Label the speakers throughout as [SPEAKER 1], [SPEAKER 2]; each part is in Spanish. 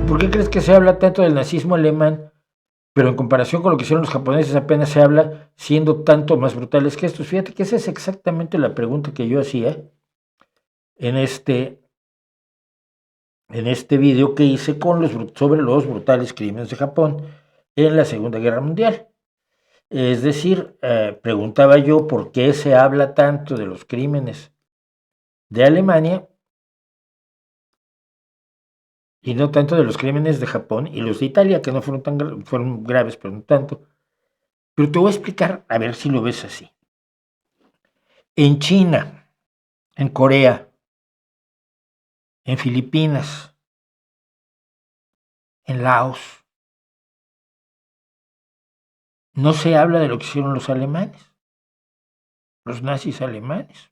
[SPEAKER 1] ¿Por qué crees que se habla tanto del nazismo alemán, pero en comparación con lo que hicieron los japoneses apenas se habla siendo tanto más brutales que estos? Fíjate que esa es exactamente la pregunta que yo hacía en este video que hice sobre los brutales crímenes de Japón en la Segunda Guerra Mundial. Es decir, preguntaba yo por qué se habla tanto de los crímenes de Alemania y no tanto de los crímenes de Japón y los de Italia, que no fueron fueron graves, pero no tanto. Pero te voy a explicar, a ver si lo ves así. En China, en Corea, en Filipinas, en Laos, no se habla de lo que hicieron los alemanes, los nazis alemanes.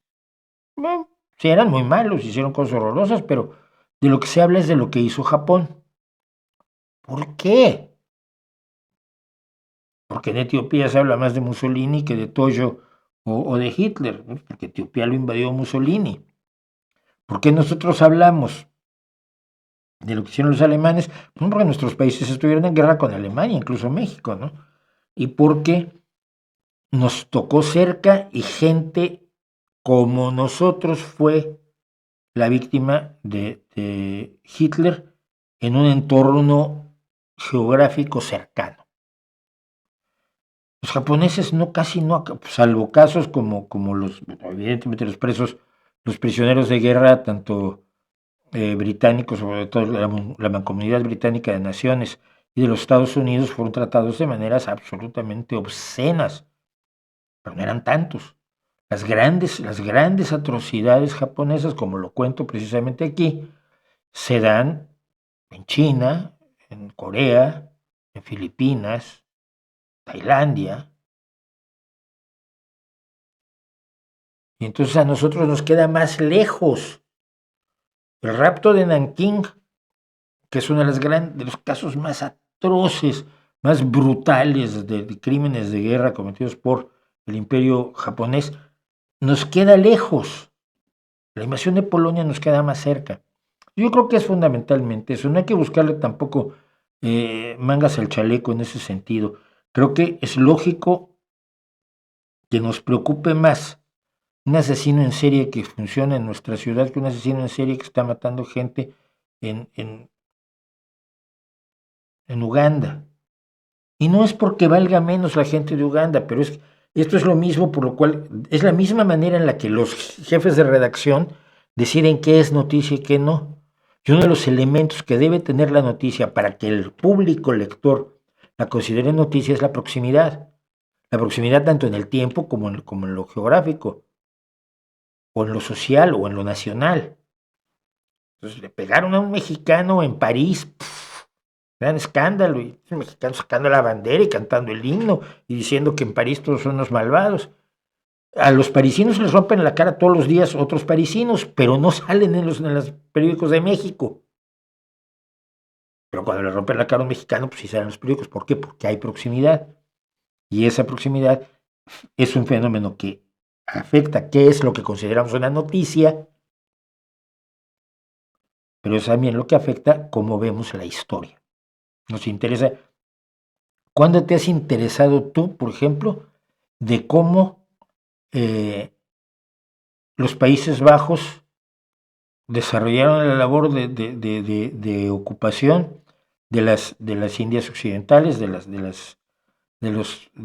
[SPEAKER 1] Bueno, sí, eran muy malos, hicieron cosas horrorosas, pero de lo que se habla es de lo que hizo Japón. ¿Por qué? Porque en Etiopía se habla más de Mussolini que de Toyo o de Hitler, ¿no? Porque Etiopía lo invadió Mussolini. ¿Por qué nosotros hablamos de lo que hicieron los alemanes? Pues porque nuestros países estuvieron en guerra con Alemania, incluso México, ¿no? Y porque nos tocó cerca y gente como nosotros fue la víctima de Hitler en un entorno geográfico cercano. Los japoneses casi no, salvo casos como evidentemente los prisioneros de guerra, tanto británicos, sobre todo la Mancomunidad Británica de Naciones y de los Estados Unidos, fueron tratados de maneras absolutamente obscenas, pero no eran tantos. Las grandes atrocidades japonesas, como lo cuento precisamente aquí, se dan en China, en Corea, en Filipinas, Tailandia. Y entonces a nosotros nos queda más lejos el rapto de Nankín, que es uno de los casos más atroces, más brutales de crímenes de guerra cometidos por el imperio japonés, nos queda lejos. La invasión de Polonia nos queda más cerca. Yo creo que es fundamentalmente eso. No hay que buscarle tampoco mangas al chaleco en ese sentido. Creo que es lógico que nos preocupe más un asesino en serie que funciona en nuestra ciudad que un asesino en serie que está matando gente en, en, en Uganda. Y no es porque valga menos la gente de Uganda, pero esto es lo mismo, por lo cual es la misma manera en la que los jefes de redacción deciden qué es noticia y qué no. Y uno de los elementos que debe tener la noticia para que el público lector la considere noticia es la proximidad. La proximidad tanto en el tiempo como en lo geográfico, o en lo social, o en lo nacional. Entonces le pegaron a un mexicano en París, gran escándalo, y un mexicano sacando la bandera y cantando el himno y diciendo que en París todos son los malvados. A los parisinos les rompen la cara todos los días otros parisinos, pero no salen en los periódicos de México. Pero cuando le rompen la cara a un mexicano, pues sí salen en los periódicos. ¿Por qué? Porque hay proximidad. Y esa proximidad es un fenómeno que afecta qué es lo que consideramos una noticia, pero es también lo que afecta cómo vemos la historia. Nos interesa. ¿Cuándo te has interesado tú, por ejemplo, de cómo los Países Bajos desarrollaron la labor de ocupación de las Indias Occidentales, de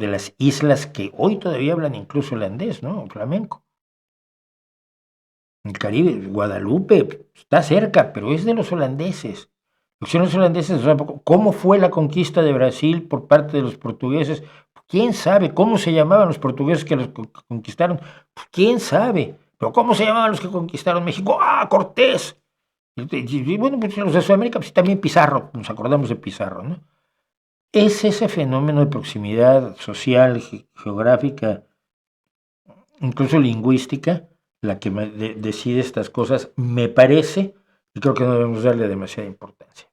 [SPEAKER 1] las islas que hoy todavía hablan incluso holandés, ¿no? Flamenco? El Caribe, Guadalupe, está cerca, pero es de los holandeses. Los holandeses, ¿cómo fue la conquista de Brasil por parte de los portugueses? ¿Quién sabe cómo se llamaban los portugueses que los conquistaron? ¿Quién sabe? Pero ¿cómo se llamaban los que conquistaron México? ¡Ah, Cortés! Y bueno, pues los de Sudamérica, pues también Pizarro, nos acordamos de Pizarro, ¿no? Es ese fenómeno de proximidad social, geográfica, incluso lingüística, la que decide estas cosas, me parece, y creo que no debemos darle demasiada importancia.